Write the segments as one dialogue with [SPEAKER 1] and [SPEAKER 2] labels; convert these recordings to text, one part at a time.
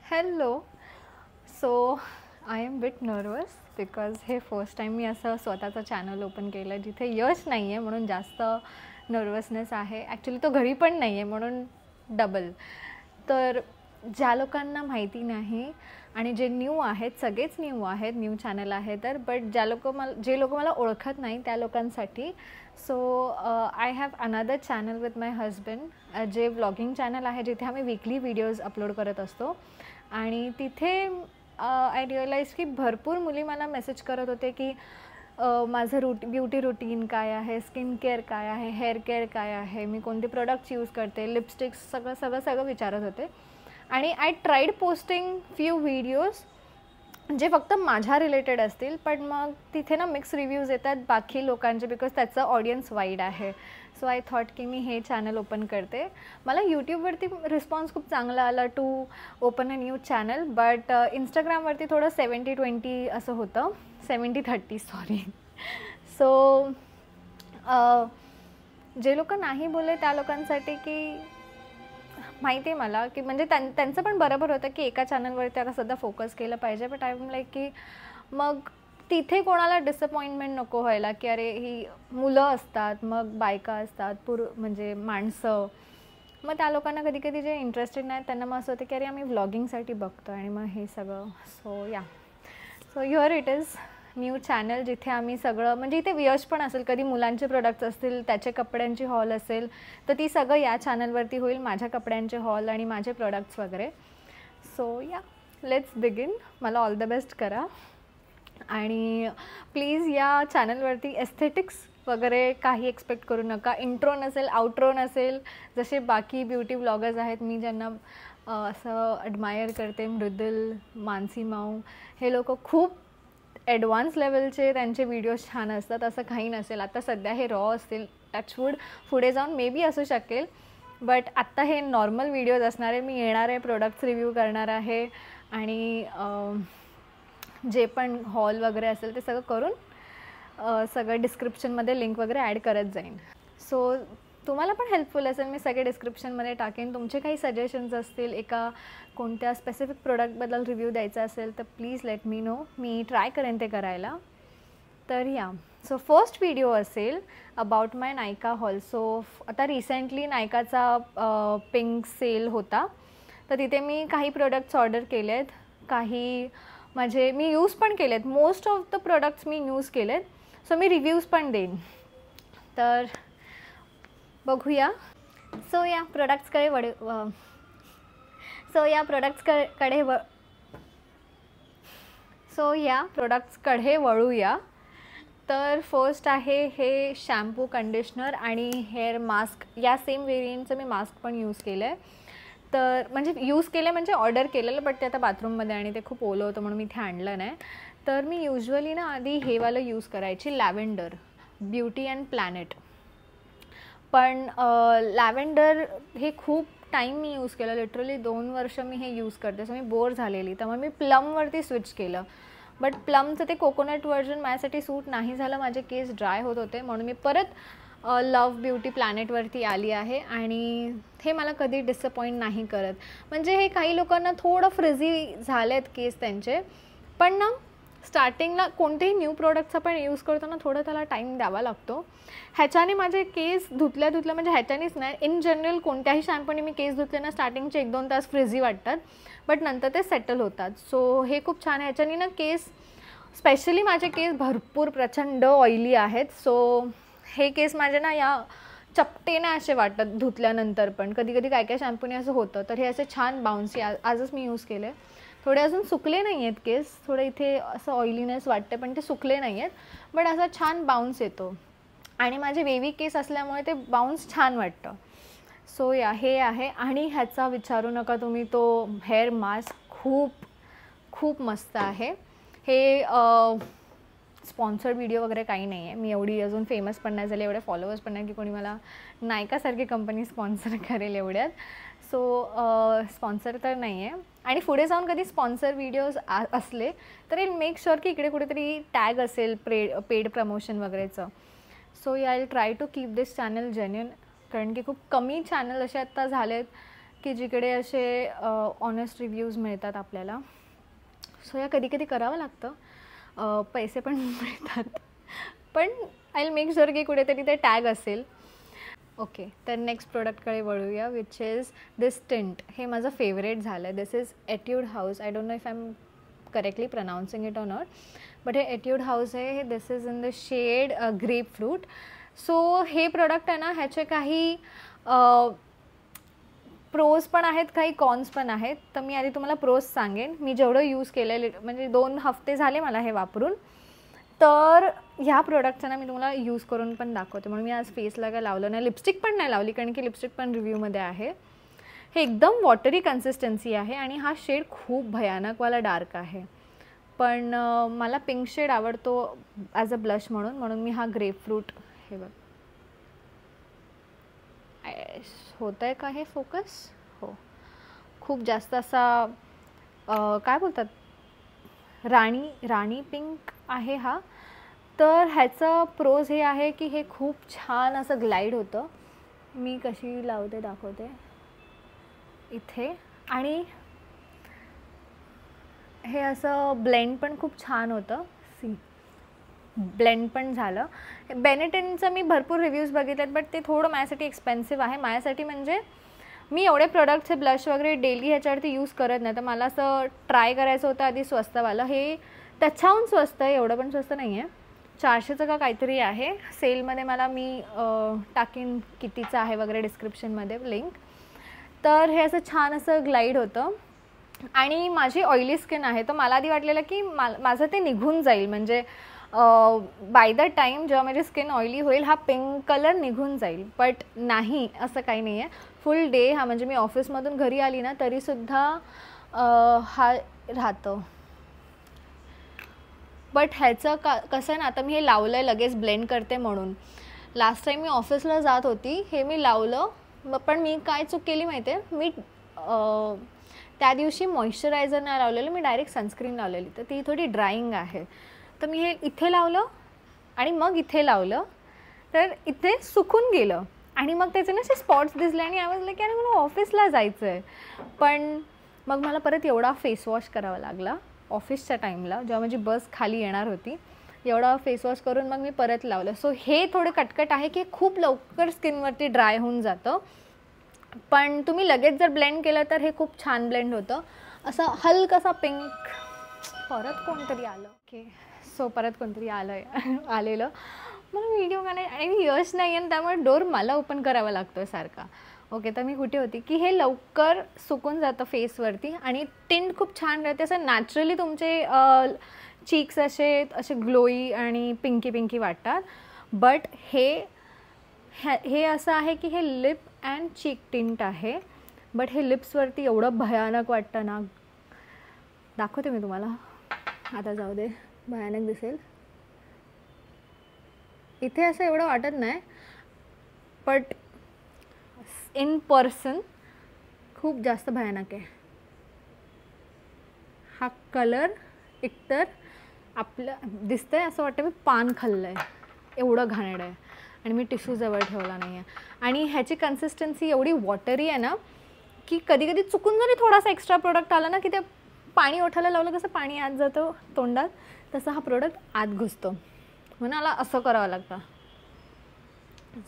[SPEAKER 1] Hello. So I am bit nervous because हे first time मी असं स्वतःचं चॅनल ओपन केलं जिथे यश नाही आहे म्हणून जास्त नर्वसनेस आहे. ॲक्च्युली तो घरी पण नाही आहे म्हणून डबल. तर ज्या लोकांना माहिती नाही आणि जे न्यू आहेत, सगळेच न्यू आहेत, न्यू चॅनल आहे तर, बट जे लोक मला ओळखत नाही त्या लोकांसाठी. So I have another channel with my husband, जे व्लॉगिंग चॅनल आहे जिथे आम्ही वीकली व्हिडिओज अपलोड करत असतो. आणि तिथे आय रिअलाइज की भरपूर मुली मला मेसेज करत होते की माझं ब्युटी रुटीन काय आहे, स्किन केअर काय आहे, हेअर केअर काय आहे, मी कोणते प्रोडक्ट्स यूज करते, लिपस्टिक्स, सगळं विचारत होते. आणि I tried posting few videos जे फक्त माझ्या रिलेटेड असतील, पण मग तिथे ना मिक्स रिव्ह्यूज येतात बाकी लोकांचे बिकॉज त्याचं ऑडियन्स वाईड आहे. सो आय थॉट की मी हे चॅनल ओपन करते. मला यूट्यूबवरती रिस्पॉन्स खूप चांगला आला to open a new channel, but इंस्टाग्रामवरती थोडं 70-20 असं होतं, 70-30 सॉरी. सो जे लोक नाही बोलले त्या लोकांसाठी की माहिती आहे मला की म्हणजे त्यांचं पण बरोबर होतं की एका चॅनलवरती आता सध्या फोकस केलं पाहिजे, बट आय एम लाईक की मग तिथे कोणाला डिसअपॉइंटमेंट नको व्हायला की अरे ही मुलं असतात, मग बायका असतात, म्हणजे माणसं, मग त्या लोकांना कधी कधी जे इंटरेस्टेड नाही त्यांना मग असं होतं की अरे आम्ही व्लॉगिंगसाठी बघतो आणि मग हे सगळं. So here it is new channel जिथे आम्ही सगळं म्हणजे इथे यश पण असेल, कधी मुलांचे प्रोडक्ट्स असतील, त्याचे कपड्यांची हॉल असेल तर ती सगळं या चॅनलवरती होईल, माझ्या कपड्यांचे हॉल आणि माझे प्रोडक्ट्स वगैरे. So let's begin. मला ऑल द बेस्ट करा आणि प्लीज या चॅनलवरती एस्थेटिक्स वगैरे काही एक्सपेक्ट करू नका. इंट्रो नसेल, आउट्रो नसेल, जसे बाकी ब्युटी ब्लॉगर्स आहेत मी ज्यांना असं ॲडमायर करते, मृदुल, मानसी माऊ, हे लोक खूप ॲडव्हान्स लेवलचे त्यांचे व्हिडिओज छान असतात. असं काही नसेल. आता सध्या हे रॉ असतील, टचवूड, पुढे जाऊन मे बी असू शकेल, बट आत्ता हे नॉर्मल व्हिडिओज असणार आहे. मी येणार आहे, प्रोडक्ट्स रिव्ह्यू करणार आहे आणि जे पण हॉल वगैरे असेल ते सगळं करून सगळं डिस्क्रिप्शनमध्ये लिंक वगैरे ॲड करत जाईन. सो तुम्हाला पण हेल्पफुल असेल. मी सगळे डिस्क्रिप्शनमध्ये टाकेन. तुमचे काही सजेशन्स असतील, एका कोणत्या स्पेसिफिक प्रोडक्टबद्दल रिव्ह्यू द्यायचा असेल तर please let me know. Me try करेन ते करायला. तर सो फर्स्ट व्हिडिओ असेल अबाउट माय नायका हॉल. सो आता रिसेंटली नायकाचा पिंक सेल होता, तर तिथे मी काही प्रोडक्ट्स ऑर्डर केले आहेत. काही मी यूज पण केले आहेत. Most of the products me use केलेत. सो मी रिव्ह्यूज पण देईन. तर बघूया. सो या प्रोडक्ट्सकडे वळूया. तर फर्स्ट आहे हे शॅम्पू, कंडिशनर आणि हेअर मास्क. या सेम व्हेरियंटचं मी मास्क पण यूज केलं आहे. तर म्हणजे ऑर्डर केलेलं, बट ते आता बाथरूममध्ये आणि ते खूप ओलं होतं म्हणून मी इथे आणलं नाही. तर मी युजली ना आधी हेवालं यूज करायची, लॅव्हेंडर, ब्युटी अँड प्लॅनेट. पण लॅव्हेंडर हे खूप टाईम मी यूज केलं, लिटरली 2 वर्ष मी हे यूज करते. सो मी बोर झालेली, त्यामुळे मी प्लमवरती स्विच केलं. बट प्लमचं ते कोकोनट व्हर्जन माझ्यासाठी सूट नाही झालं. माझे केस ड्राय होत होते म्हणून मी परत लव्ह ब्युटी प्लॅनेटवरती आली आहे आणि हे मला कधी डिसअपॉइंट नाही करत. म्हणजे हे काही लोकांना थोडं फ्रिझी झालेत केस त्यांचे, पण ना स्टार्टिंगला कोणतेही न्यू प्रोडक्ट्स आपण यूज करतो ना, थोडं त्याला टाईम द्यावा लागतो. ह्याच्याने माझे केस धुतल्या म्हणजे ह्याच्यानेच नाही, इन जनरल कोणत्याही शॅम्पूने मी केस धुतले ना, स्टार्टिंगचे 1-2 तास फ्रिझी वाटतात, बट नंतर ते सेटल होतात. सो हे खूप छान आहे. ह्याच्याने ना केस, स्पेशली माझे केस भरपूर प्रचंड ऑइली आहेत. सो हे केस माझे ना या चपटे नाही असे वाटत धुतल्यानंतर, पण कधी कधी काय शॅम्पूने असं होतं. तर हे असे छान बाउन्सी, आजच मी यूज केले. थोडे अजून सुकले नाही आहेत केस, थोडं इथे असं ऑइलीनेस वाटते, पण ते सुकले नाही आहेत, बट असा छान बाउन्स येतो आणि माझे वेवी केस असल्यामुळे ते बाउन्स छान वाटतं. सो हे आहे. आणि ह्याचा विचारू नका तुम्ही, तो हेअर मास्क खूप खूप मस्त आहे. हे स्पॉन्सर्ड व्हिडिओ वगैरे काही नाही आहे. मी एवढी अजून फेमस पण नाही झाले, एवढे फॉलोअर्स पण नाही की कोणी मला नायकासारखी कंपनी स्पॉन्सर करेल एवढ्यात. सो स्पॉन्सर तर नाही आहे. आणि पुढे जाऊन कधी स्पॉन्सर व्हिडिओज असले तर आय मेक शुअर की इकडे कुठेतरी टॅग असेल पेड प्रमोशन वगैरेचं. So I will try to keep this channel genuine, कारण की खूप कमी चॅनल असे आत्ता झालेत की जिकडे असे ऑनेस्ट रिव्ह्यूज मिळतात आपल्याला. सो या कधी कधी करावं लागतं, पैसे पण मिळतात, पण आय विल मेक शुअर की कुठेतरी ते टॅग असेल. ओके, तर नेक्स्ट प्रोडक्टकडे वळूया, विच इज दिस टिंट. हे माझं फेवरेट झालं आहे. This is Etude House. I don't know if I am correctly pronouncing it or not, but हे एट्यूड हाऊस आहे. This is in the shade grapefruit. So हे product आहे ना, ह्याचे काही प्रोज पण आहेत, काही कॉन्स पण आहेत. तर मी आधी तुम्हाला प्रोज सांगेन. मी जेवढं यूज केलेले, म्हणजे 2 हफ्ते झाले मला हे वापरून, तर ह्या प्रोडक्टचं ना मी तुम्हाला यूज करून पण दाखवते. म्हणून मी आज फेसला काय लावलं नाही, लिपस्टिक पण नाही लावली, कारण की लिपस्टिक पण रिव्ह्यूमध्ये आहे. हे एकदम वॉटरी कन्सिस्टन्सी आहे आणि हा शेड खूप भयानकवाला डार्क आहे, पण मला पिंक शेड आवडतो ॲज अ ब्लश म्हणून मी हा ग्रेपफ्रूट, हे बघ होत आहे का हे फोकस, हो, खूप जास्त असा काय बोलतात, राणी पिंक आहे हा. तर ह्याचं प्रोज हे आहे की हे खूप छान असं ग्लाईड होतं. मी कशी लावते दाखवते इथे, आणि हे असं ब्लेंड पण खूप छान होतं. ब्लेंड पण झालं. बेनेटेनचं मी भरपूर रिव्ह्यूज बघितलेत, बट ते थोडं माझ्यासाठी एक्सपेन्सिव्ह आहे. माझ्यासाठी म्हणजे मी एवढे प्रोडक्ट्स ब्लश वगैरे डेली ह्याच्यावरती यूज करत नाही, तर मला असं ट्राय करायचं होतं आधी स्वस्तवालं. हे त्याच्याहून स्वस्त आहे, एवढं पण स्वस्त नाही आहे. 400चं का काहीतरी आहे सेलमध्ये. मी टाकीन कितीचं आहे वगैरे डिस्क्रिप्शनमध्ये लिंक. तर हे असं छान असं ग्लाईड होतं. आणि माझी ऑइली स्किन आहे, तर मला आधी वाटलेलं की माझं ते निघून जाईल, म्हणजे बाय द टाईम जेव्हा माझी स्किन ऑइली होईल हा पिंक कलर निघून जाईल, बट नाही, असं काही नाही आहे. फुल डे हा, म्हणजे मी ऑफिसमधून घरी आली ना तरीसुद्धा हा राहतं. बट ह्याचं कसं आहे ना, आता मी हे लावलं आहे लगेच ब्लेंड करते म्हणून. लास्ट टाईम मी ऑफिसला जात होती, हे मी लावलं, पण मी काय चूक केली माहिती आहे, मी त्या दिवशी मॉइश्चरायझर नाही लावलेलं, मी डायरेक्ट सनस्क्रीन लावलेली, तर ती थोडी ड्राईंग आहे. तर मी हे इथे लावलं आणि मग इथे लावलं, तर इथे सुकून गेलं आणि मग त्याचे ना असे स्पॉट्स दिसले आणि आय वॉज लाईक अरे मला ऑफिसला जायचं आहे. पण मग मला परत एवढा फेसवॉश करावा लागला ऑफिसच्या टाईमला, जेव्हा माझी बस खाली येणार होती. एवढा फेसवॉश करून मग मी परत लावलं. सो हे थोडं कटकट आहे की खूप लवकर स्किनवरती ड्राय होऊन जातं, पण तुम्ही लगेच जर ब्लेंड केलं तर हे खूप छान ब्लेंड होतं. असं हलकसा पिंक. परत कोणतरी आलं. ओके, सो परत कोणतरी आलेलं. मला व्हिडिओ का नाही, आणि यश नाही आहे त्यामुळे डोर मला ओपन करावा लागतो आहे सारखा. ओके, तर मी कुठे होती की हे लवकर सुकून जातं फेसवरती आणि टिंट खूप छान राहते. असं नॅचरली तुमचे चीक्स असे ग्लोई आणि पिंकी वाटतात. बट हे असं आहे की हे लिप अँड चीक टिंट आहे, बट हे लिप्सवरती एवढं भयानक वाटतं ना. दाखवते मी तुम्हाला, आता जाऊ दे, भयानक दिसेल. इथे असं एवढं वाटत नाही, बट इन पर्सन खूप जास्त भयानक आहे. हा कलर एकतर आपलं दिसतंय असं वाटतं मी पान खाल्लं आहे, एवढं घाणेरडं आहे, आणि मी टिश्यू जवळ ठेवला नाही आहे. आणि ह्याची कन्सिस्टन्सी एवढी वॉटरी आहे ना की कधी कधी चुकून जरी थोडासा एक्स्ट्रा प्रोडक्ट आला ना की ते पाणी ओठायला लावलं कसं पाणी आत जातं तोंडात, तसं हा प्रोडक्ट आत घुसतो, म्हणून मला असं करावं लागतं.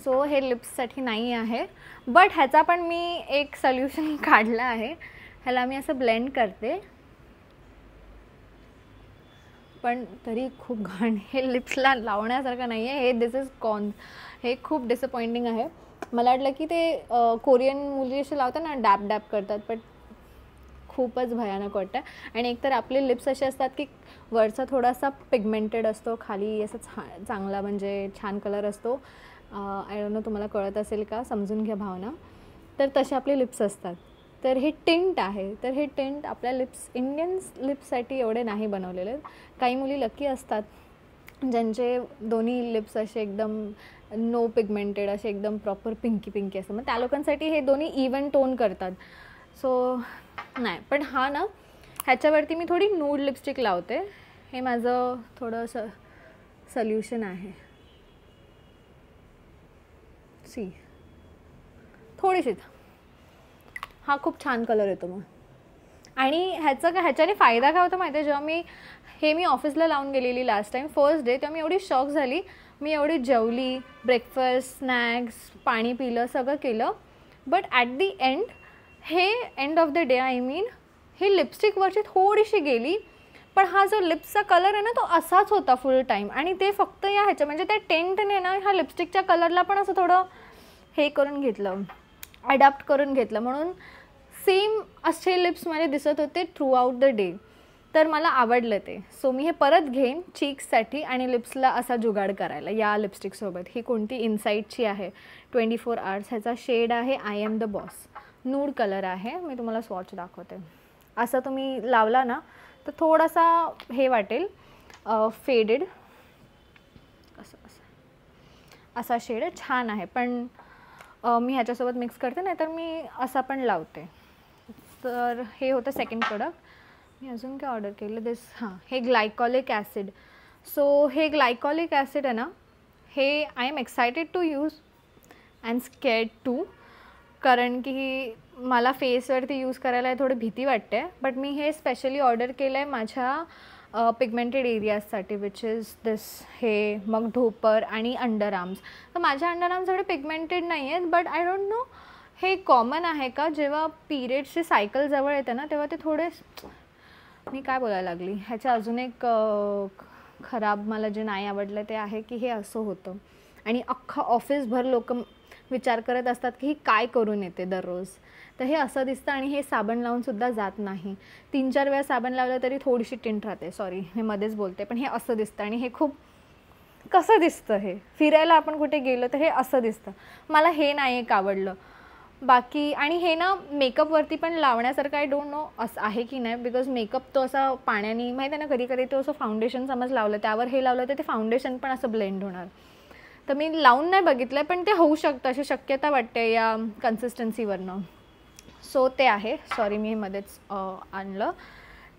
[SPEAKER 1] सो हे लिप्ससाठी नाही आहे. बट ह्याचा पण मी एक सोल्युशन काढला आहे. ह्याला मी असं ब्लेंड करते, पण तरी खूप घाण, हे लिप्सला लावण्यासारखं नाही आहे. हे दिस इज हे खूप डिसअपॉइंटिंग आहे. मला वाटलं की ते कोरियन मुली असे लावतात ना, डॅब करतात, बट खूपच भयानक वाटतं. आणि एकतर आपले लिप्स असे असतात की वरचा थोडासा पिगमेंटेड असतो, खाली असं चांगला म्हणजे छान कलर असतो. आय डोंट नो तुम्हाला कळत असेल का, समजून घ्या भावना. तर तसे आपले लिप्स असतात. तर हे टिंट आहे, तर हे टिंट आपल्या इंडियन लिप्ससाठी एवढे नाही बनवलेले. काही मुली लकी असतात ज्यांचे दोन्ही लिप्स असे एकदम नो पिगमेंटेड, असे एकदम प्रॉपर पिंकी असतात. मग त्या लोकांसाठी हे दोन्ही इवन टोन करतात. सो नाही, पण हा ना, ह्याच्यावरती मी थोडी नूड लिपस्टिक लावते. हे माझं थोडंसं सोल्युशन आहे. थोडीशीच, हा खूप छान कलर येतो मग. आणि ह्याच्याने फायदा काय होता माहिती आहे, जेव्हा मी ऑफिसला लावून गेलेली लास्ट टाईम फर्स्ट डे, तेव्हा मी एवढी शॉक झाली. मी एवढी जेवली, ब्रेकफास्ट, स्नॅक्स, पाणी पिलं, सगळं केलं, but at the end of the day I mean ही लिपस्टिकवरची थोडीशी गेली, पण हा जो लिप्सचा कलर आहे ना तो असाच होता फुल टाईम. आणि ते फक्त म्हणजे त्या टेंटने ना ह्या लिपस्टिकच्या कलरला पण असं थोडं हे करून घेतलं, अडॅप्ट करून घेतलं, म्हणून सेम असे लिप्स मला दिसत होते थ्रू आउट द डे. तर मला आवडलं ते. सो मी हे परत घेईन चीक्ससाठी आणि लिप्सला असा जुगाड करायला या लिपस्टिकसोबत. ही कोणती इनसाईटची आहे, 24 Hours. ह्याचा शेड आहे I am the boss, नूड colour आहे. मी तुम्हाला स्वॉच दाखवते. असं तुम्ही लावला ना तर थोडासा हे वाटेल फेडेड, असं असा शेड छान आहे. पण मी ह्याच्यासोबत मिक्स करते, नाही तर मी असा पण लावते. तर हे होतं सेकंड प्रोडक्ट. मी अजून काय ऑर्डर केलं हे ग्लायकॉलिक ॲसिड. सो हे ग्लायकॉलिक ॲसिड आहे ना, हे I am excited to use and scared to, कारण की मला फेसवरती यूज करायला थोडी भीती वाटते. बट मी हे स्पेशली ऑर्डर केलं आहे माझ्या पिगमेंटेड एरियाजसाठी, विच इज हे मग ढोपर आणि अंडर आर्म्स. तर माझ्या अंडर आर्म्स थोडे पिगमेंटेड नाही आहेत, बट आय डोंट नो हे कॉमन आहे का, जेव्हा पिरियड्सची सायकल जवळ येते ना तेव्हा ते थोडे, मी काय बोलायला लागली, ह्याचं अजून एक खराब मला जे नाही आवडलं ते आहे की हे असं होतं आणि अख्खं ऑफिसभर लोक विचार करत असतात की ही काय करून येते दररोज. तर हे असं दिसतं आणि हे साबण लावूनसुद्धा जात नाही. 3-4 वेळा साबण लावलं तरी थोडीशी टिंट राहते. सॉरी मी मध्येच बोलते, पण हे असं दिसतं आणि हे खूप कसं दिसतं. हे फिरायला आपण कुठे गेलो तर हे असं दिसतं. मला हे नाही एक आवडलं. बाकी आणि हे ना मेकअपवरती पण लावण्यासारखं आय डोंट नो असं आहे की नाही, बिकॉज मेकअप तो असा पाण्याने माहीत आहे ना, कधी कधी तो असं फाउंडेशन समज लावलं त्यावर हे लावलं तर ते फाउंडेशन पण असं ब्लेंड होणार. तर मी लावून नाही बघितलं, पण ते होऊ शकतं अशी शक्यता वाटते या कन्सिस्टन्सीवरनं. सो ते आहे. सॉरी मी हे मध्येच आणलं.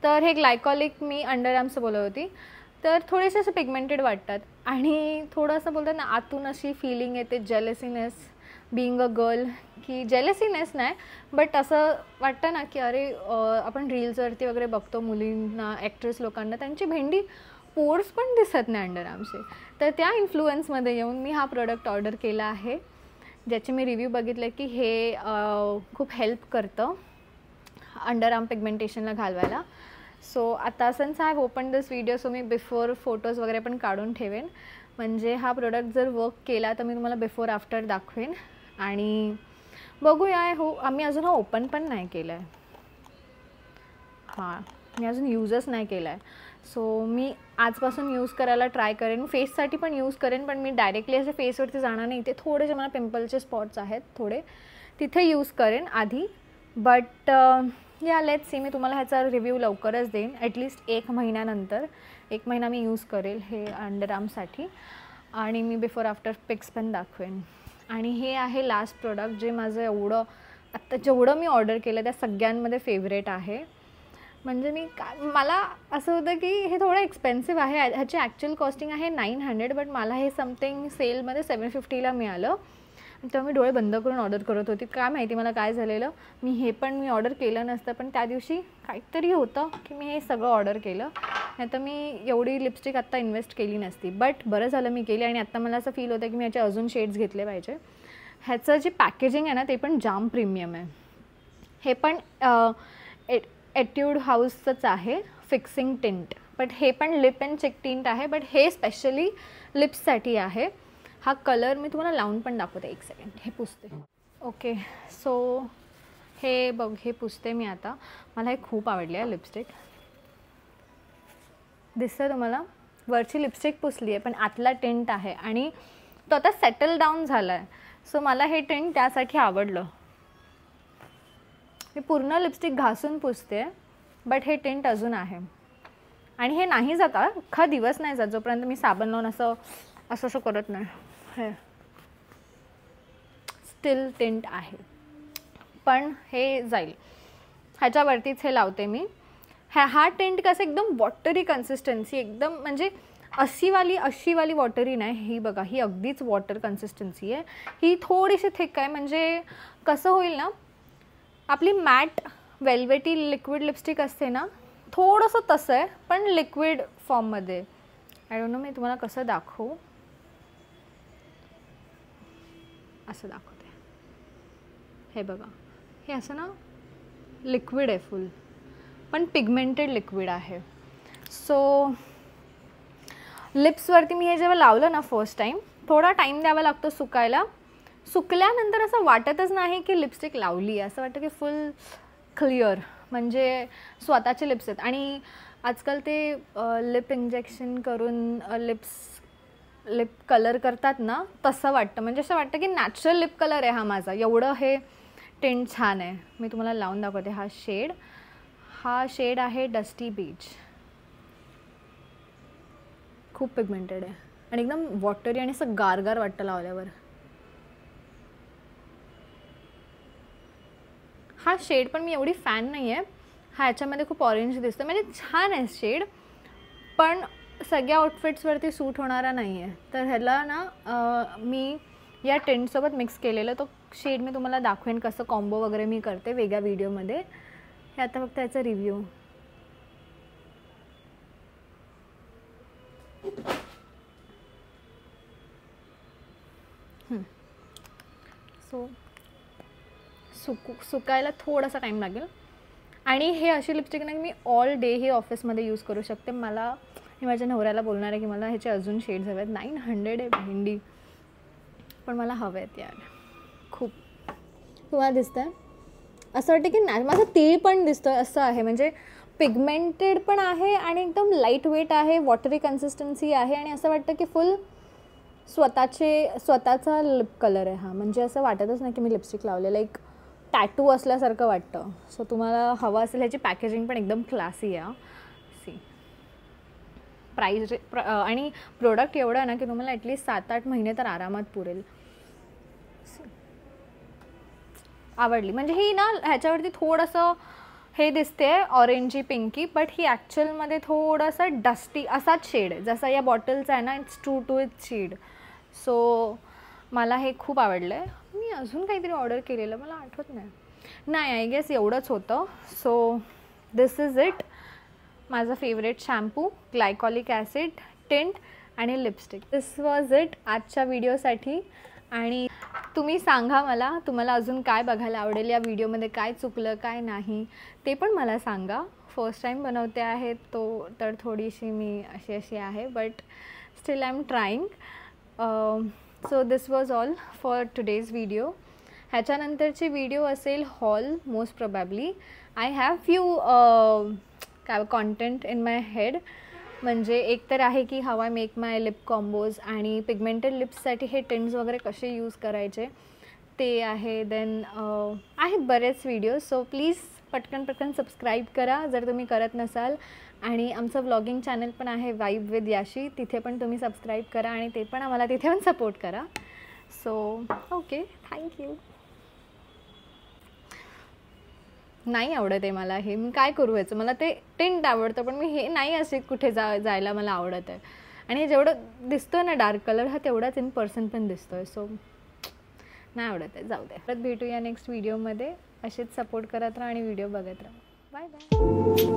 [SPEAKER 1] तर हे ग्लायकॉलिक मी अंडर आर्म्स बोलत होती. तर थोडेसे असं पिगमेंटेड वाटतात आणि थोडंसं बोलतात ना आतून अशी फिलिंग येते जेलसीनेस, बिईंग अ गर्ल, की जेलसीनेस नाही बट असं वाटतं ना की अरे आपण रील्सवरती वगैरे बघतो मुलींना, ॲक्ट्रेस लोकांना त्यांची भेंडी पोर्स पण दिसत नाही अंडर आर्मचे. तर त्या इन्फ्लुअन्समध्ये येऊन मी हा प्रोडक्ट ऑर्डर केला आहे, ज्याचे मी रिव्ह्यू बघितले की हे खूप हेल्प करतं अंडर आर्म पिगमेंटेशनला घालवायला. सो आता since I have open this video, so me before photos वगैरे पण काढून ठेवेन, म्हणजे हा प्रोडक्ट जर वर्क केला तर मी तुम्हाला बिफोर आफ्टर दाखवेन. आणि बघूया. आम्ही अजून हा ओपन पण नाही केला आहे. हां, मी अजून यूजच नाही केला आहे. सो मी आजपासून यूज करायला ट्राय करेन. फेससाठी पण यूज करेन, पण मी डायरेक्टली असे फेसवरती जाणार नाही. इथे थोडेसे मला पिंपलचे स्पॉट्स आहेत थोडे, तिथे यूज करेन आधी. बट या लेट्स सी, मी तुम्हाला ह्याचा रिव्ह्यू लवकरच देईन. ॲटलिस्ट 1 महिन्यानंतर. 1 महिना मी यूज करेल हे अंडर आर्मसाठी आणि मी बिफोर आफ्टर पिक्स पण दाखवेन. आणि हे आहे लास्ट प्रोडक्ट जे माझं एवढं आत्ता जेवढं मी ऑर्डर केलं त्या सगळ्यांमध्ये फेवरेट आहे. म्हणजे मला असं होतं की हे थोडं एक्सपेन्सिव्ह आहे. ह्याची ॲक्च्युअल कॉस्टिंग आहे 900, बट मला हे समथिंग सेलमध्ये 750ला मिळालं. तेव्हा मी डोळे बंद करून ऑर्डर करत होती. काय माहिती मला काय झालेलं, मी ऑर्डर केलं नसतं, पण त्या दिवशी काहीतरी होतं की मी हे सगळं ऑर्डर केलं. नाही तर मी एवढी लिपस्टिक आत्ता इन्व्हेस्ट केली नसती. बट बरं झालं मी केली. आणि आत्ता मला असं फील होतं की मी ह्याचे अजून शेड्स घेतले पाहिजे. ह्याचं जे पॅकेजिंग आहे ना ते पण जाम प्रीमियम आहे. हे पण एट्यूड हाऊसचंच आहे, फिक्सिंग टिंट. बट हे पण लिप अँड चेक टिंट आहे, बट हे स्पेशली लिप्ससाठी आहे. हा कलर मी तुम्हाला लावून पण दाखवते. 1 सेकंड, हे पुसते. ओके, सो हे पुसते मी आता. मला हे खूप आवडले आहे लिपस्टिक. दिसतं तुम्हाला, वरची लिपस्टिक पुसली आहे पण आतला टिंट आहे आणि तो आता सेटल डाऊन झाला आहे. सो मला हे टिंट त्यासाठी आवडलं. मी पूर्ण लिपस्टिक घासून पुसते, बट हे टिंट अजून आहे. आणि हे नाही जात, अख्खा दिवस नाही जात जोपर्यंत मी साबण लावून असं करत नाही. हे स्टिल टिंट आहे, पण हे जाईल. ह्याच्यावरतीच हे लावते मी. हा टिंट कसं एकदम वॉटरी कन्सिस्टन्सी, एकदम म्हणजे अशीवाली वॉटरी नाही. ही बघा, ही अगदीच वॉटर कन्सिस्टन्सी आहे. ही थोडीशी थिक आहे, म्हणजे कसं होईल ना, आपली मॅट वेल्वेटी लिक्विड लिपस्टिक असते ना, थोडंसं तसं आहे पण लिक्विड फॉर्ममध्ये. आय डोंट नो मी तुम्हाला कसं दाखवू, असं दाखवते. हे बघा, हे असं ना लिक्विड आहे फुल, पण पिगमेंटेड लिक्विड आहे. सो लिप्सवरती मी हे जेव्हा लावलं ना फर्स्ट टाईम, थोडा टाईम द्यावा लागतो सुकायला. सुकल्यानंतर असं वाटतच नाही की लिपस्टिक लावली, असं वाटतं की फुल क्लिअर, म्हणजे स्वतःचे लिप्स आहेत. आणि आजकाल ते लिप इंजेक्शन करून लिप कलर करतात ना, तसं वाटतं. म्हणजे असं वाटतं की नॅचरल लिप कलर आहे हा माझा, एवढं हे टिंट छान आहे. मी तुम्हाला लावून दाखवते. हा शेड आहे डस्टी बीच. खूप पिगमेंटेड आहे आणि एकदम वॉटरी आणि असं गारगार वाटतं लावल्यावर. हा शेड पण मी एवढी फॅन नाही आहे. हा याच्यामध्ये खूप ऑरेंज दिसतो, म्हणजे छान आहे शेड, पण सगळ्या आउटफिट्सवरती सूट होणारा नाही आहे. तर ह्याला ना मी या टिंटसोबत मिक्स केलेलं तो शेड मी तुम्हाला दाखवेन कसं कॉम्बो वगैरे मी करते वेगळ्या व्हिडिओमध्ये. हे आता फक्त याचा रिव्ह्यू. सो सुकायला थोडासा टाईम लागेल. आणि हे अशी लिपस्टिक नाही मी ऑल डे हे ऑफिसमध्ये यूज करू शकते. मला हे माझ्या नवऱ्याला बोलणार आहे की मला ह्याचे अजून शेड्स हवे आहेत. 900 आहे भेंडी, पण मला हवे आहेत यार खूप. तुम्हाला दिसतं आहे असं वाटतं की माझं तीळ पण दिसतं असं आहे. म्हणजे पिगमेंटेड पण आहे आणि एकदम लाईट वेट आहे, वॉटरी कन्सिस्टन्सी आहे आणि असं वाटतं की फुल स्वतःचा लिप कलर आहे हा. म्हणजे असं वाटतच नाही की मी लिपस्टिक लावलेलं, एक टॅटू असल्यासारखं वाटतं. सो तुम्हाला हवं असेल. ह्याची पॅकेजिंग पण एकदम क्लासी आहे. सी प्राईज आणि प्रोडक्ट एवढं आहे ना की तुम्हाला ॲटलीस्ट 7-8 महिने तर आरामात पुरेल. आवडली. म्हणजे ही ना ह्याच्यावरती थोडंसं हे दिसते ऑरेंजी पिंकी, बट ही ॲक्च्युअलमध्ये थोडंसं डस्टी असाच शेड आहे जसा या बॉटलचा आहे ना. It's true to its shade. So मला हे खूप आवडलं आहे. मी अजून काहीतरी ऑर्डर केलेलं मला आठवत नाही. आय गेस एवढंच होतं. So this is it. माझा फेवरेट शॅम्पू, ग्लायकॉलिक ॲसिड, टिंट आणि लिपस्टिक. दिस वॉज इट आजच्या व्हिडिओसाठी. आणि तुम्ही सांगा मला तुम्हाला अजून काय बघायला आवडेल या व्हिडिओमध्ये, काय चुकलं काय नाही ते पण मला सांगा. फर्स्ट टाईम बनवते आहे तर थोडीशी मी अशी आहे, but still I am trying. So this was all for today's video. ह्याच्यानंतरची व्हिडिओ असेल haul most probably. I have few काय कॉन्टेंट इन माय हेड. म्हणजे एक तर आहे की how I make my lip combos आणि पिगमेंटेड लिप्ससाठी हे टिंट्स वगैरे कसे यूज करायचे ते आहे. देन आहेत बरेच व्हिडिओज. सो प्लीज पटकन सबस्क्राईब करा जर तुम्ही करत नसाल. आणि आमचं व्लॉगिंग चॅनल पण आहे वाईब विथ याशी, तिथे पण तुम्ही सबस्क्राईब करा आणि ते पण आम्हाला तिथे पण सपोर्ट करा. So okay, thank you. नाही आवडत आहे मला हे, मी काय करू याचं. मला ते टिंट आवडतं पण मी हे नाही असे कुठे जायला मला आवडत आहे. आणि जेवढं दिसतोय ना डार्क कलर हा तेवढाच इन पर्सन पण दिसतोय. सो नाही आवडत आहे, जाऊ दे. परत भेटूया नेक्स्ट व्हिडिओमध्ये. असेच सपोर्ट करत राहा आणि व्हिडिओ बघत राहा. Bye bye.